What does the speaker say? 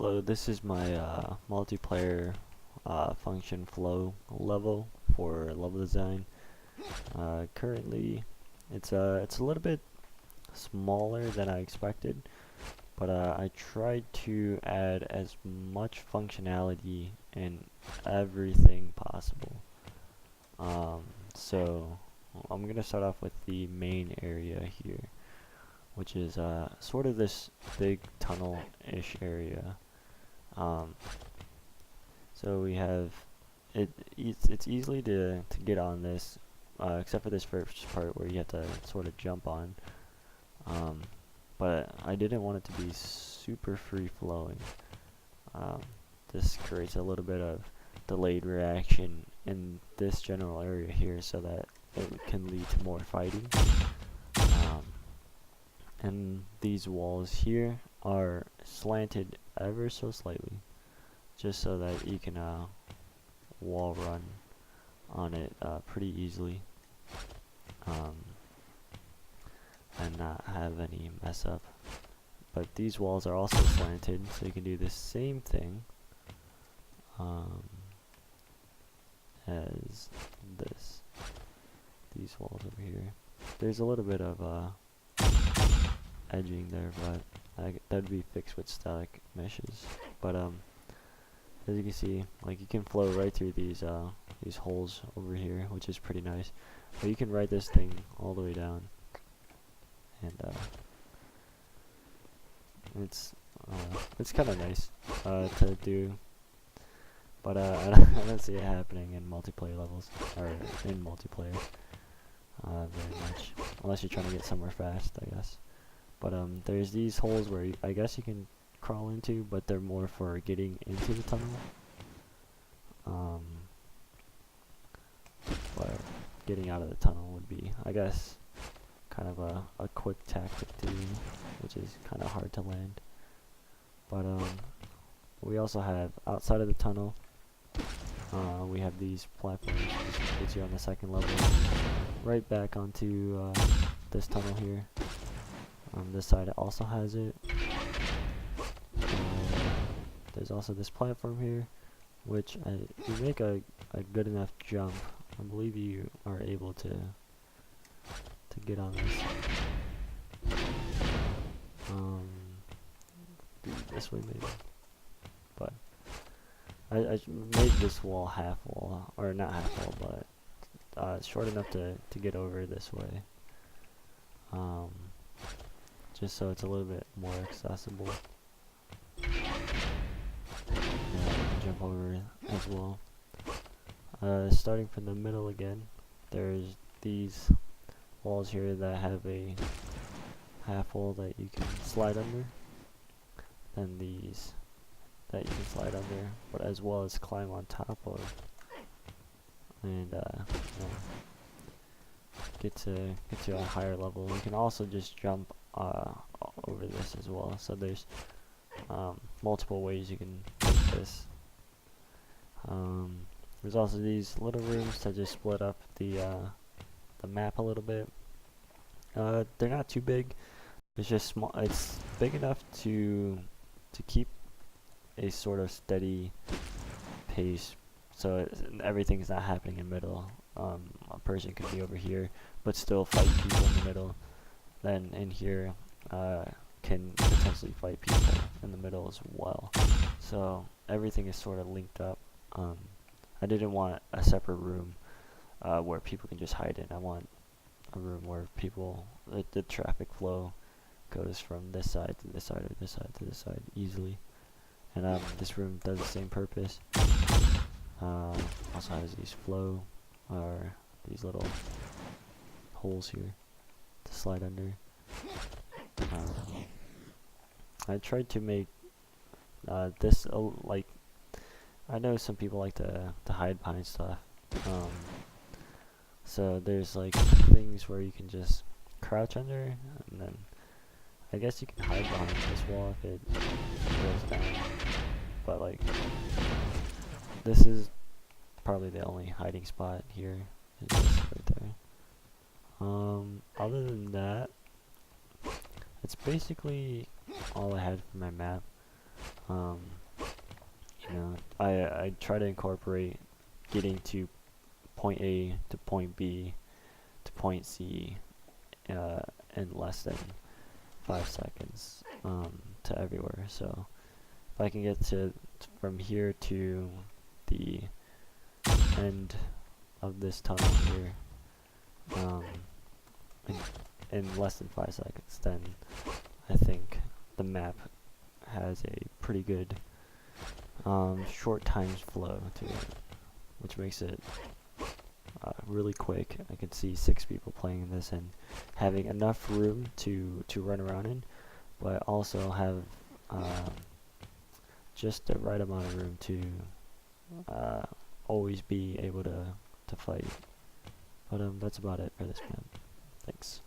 Hello, this is my multiplayer function flow level for level design. Currently, it's a little bit smaller than I expected, but I tried to add as much functionality in everything possible. Um, so I'm gonna start off with the main area here, which is sort of this big tunnel-ish area. Um, so we have it's easily to get on this, except for this first part where you have to sort of jump on. Um, but I didn't want it to be super free flowing. Um, this creates a little bit of delayed reaction in this general area here, so that it can lead to more fighting. Um, and these walls here are slanted ever so slightly, just so that you can wall run on it pretty easily, um, and not have any mess up. But these walls are also slanted, so you can do the same thing as this. These walls over here. There's a little bit of edging there, but that'd be fixed with static meshes. But as you can see, like, you can flow right through these holes over here, which is pretty nice. But you can ride this thing all the way down, and it's kind of nice to do. But I don't see it happening in multiplayer levels, or in multiplayer very much, unless you're trying to get somewhere fast, I guess. But there's these holes where I guess you can crawl into, but they're more for getting into the tunnel. But getting out of the tunnel would be, I guess, kind of a quick tactic to do, which is kind of hard to land. But we also have, outside of the tunnel, we have these platforms, which gets you on the second level, right back onto this tunnel here. This side also has it. There's also this platform here, which if you make a good enough jump, I believe you are able to get on this. This way maybe. But I made this wall half wall, or not half wall, but short enough to get over this way. Just so it's a little bit more accessible. Jump over as well. Starting from the middle again, there's these walls here that have a half wall that you can slide under, then these that you can slide under, but as well as climb on top of, and get to a higher level. You can also just jump over this as well. So there's multiple ways you can do this. There's also these little rooms that just split up the map a little bit. They're not too big. It's just small. It's big enough to keep a sort of steady pace, so everything's not happening in the middle. A person could be over here, but still fight people in the middle. Then in here, can potentially fight people in the middle as well. So everything is sort of linked up. I didn't want a separate room where people can just hide in. I want a room where people, the traffic flow goes from this side to this side, or this side to this side easily. And this room does the same purpose. Also has these flow, or these little holes here to slide under. I tried to make this like, I know some people like to hide behind stuff. So there's like things where you can just crouch under, and then I guess you can hide behind this wall if it goes down. But like, this is probably the only hiding spot here. Is this right there. Other than that, it's basically all I had for my map. Um, I try to incorporate getting to point A to point B to point C uh, in less than 5 seconds to everywhere. So if I can get from here to the end of this tunnel here um, in less than 5 seconds, then I think the map has a pretty good short times flow to it, which makes it really quick. I can see 6 people playing this and having enough room to run around in, but also have just the right amount of room to always be able to fight. But that's about it for this map. Thanks.